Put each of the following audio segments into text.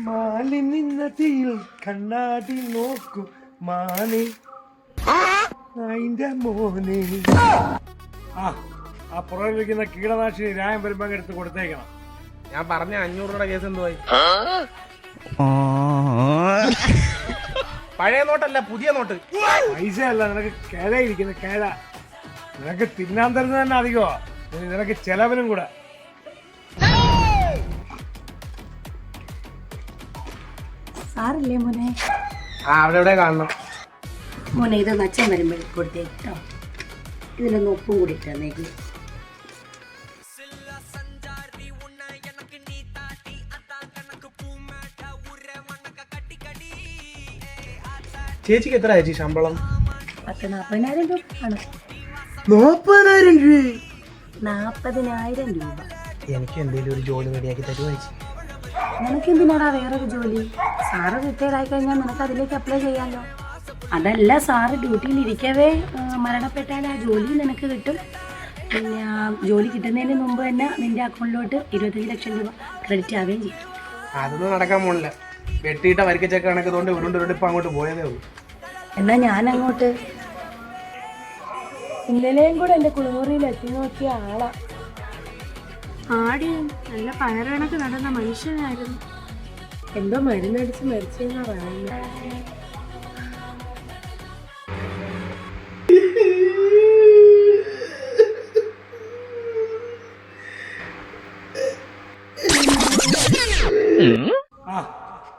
മാലിന്യ നദിയിൽ കണ്ണാടി നോക്കൂ മാനെ അതിന്റെ മോനെ. ആ പുറകിലിരിക്കുന്ന കീടനാശിനി രായം വരുമ്പോ എടുത്ത് കൊടുത്തേക്കണം. ഞാൻ പറഞ്ഞ 500 രൂപയുടെ കേസ് എന്തുവായി? പഴയ നോട്ടല്ല, പുതിയ നോട്ട്. പൈസ അല്ല, നിനക്ക് കേഴയിരിക്കുന്ന കേഴ. നിനക്ക് തിന്നാൻ തരുന്നത് തന്നെ അധികമാ, നിനക്ക് ചെലവിനും കൂടെ. സാറില്ലേ മോനെ? അവിടെ എവിടെ കാണണം മോനെ? ഇതൊന്ന് അച്ഛൻ വരുമ്പോൾ കൊടുത്തേട്ടോ. ഇതിലൊന്ന് ഉപ്പും കൂടി ഇട്ടേക്ക്. ചേച്ചിക്ക് എത്ര ചേച്ചി ശമ്പളം? 40,000 രൂപ ആണ്. 40,000 രൂപ? 40,000 രൂപ. എനിക്ക് എന്തെങ്കിലും ഒരു ജോലി റെഡിയാക്കി തരുമോ ചേച്ചി? നിനക്ക് എന്തിനാടാ വേറൊരു ജോലി? സാറ് റിട്ടയർഡ് ആയി കഴിഞ്ഞാൽ നിനക്ക് അതിലേക്ക് അപ്ലൈ ചെയ്യാമല്ലോ. അതല്ല, സാറ് ഡ്യൂട്ടിയിൽ ഇരിക്കവേ മരണപ്പെട്ടാൽ ആ ജോലി നിനക്ക് കിട്ടും. പിന്നെ ജോലി കിട്ടുന്നതിന് മുമ്പ് തന്നെ നിന്റെ അക്കൗണ്ടിലോട്ട് 25 ലക്ഷം രൂപ ക്രെഡിറ്റ് ആവുകയും ചെയ്യും. അതൊന്നും നടക്കാൻ പോണില്ല. വെട്ടിയിട്ട വരിക്കച്ചക്ക കണക്കതുകൊണ്ട് ഉരുണ്ട് ഇപ്പം അങ്ങോട്ട് പോയതേ ഉള്ളൂ. എന്നാ ഞാൻ അങ്ങോട്ട്. ഇന്നലെയും കൂടെ എൻ്റെ കുളിമുറിയിൽ എത്തി നോക്കിയ ആളാ. ആടി നല്ല പയറുകണക്ക് നടന്ന മനുഷ്യനായിരുന്നു. എന്തോ മരുന്നടിച്ച് മരിച്ചെന്നാ പറയുന്നത്.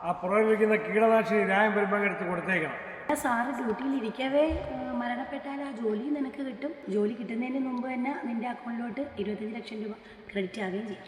ആ പുറകിലിരിക്കുന്ന കീടനാശിനി രായം വരുമ്പോ എടുത്ത് കൊടുത്തേക്കണം. സാറ് ഡ്യൂട്ടിയിൽ ഇരിക്കവേ മരണപ്പെട്ടാൽ ആ ജോലി നിനക്ക് കിട്ടും. ജോലി കിട്ടുന്നതിന് മുമ്പ് തന്നെ നിന്റെ അക്കൗണ്ടിലോട്ട് 25 ലക്ഷം രൂപ ക്രെഡിറ്റ് ആവുകയും ചെയ്യും.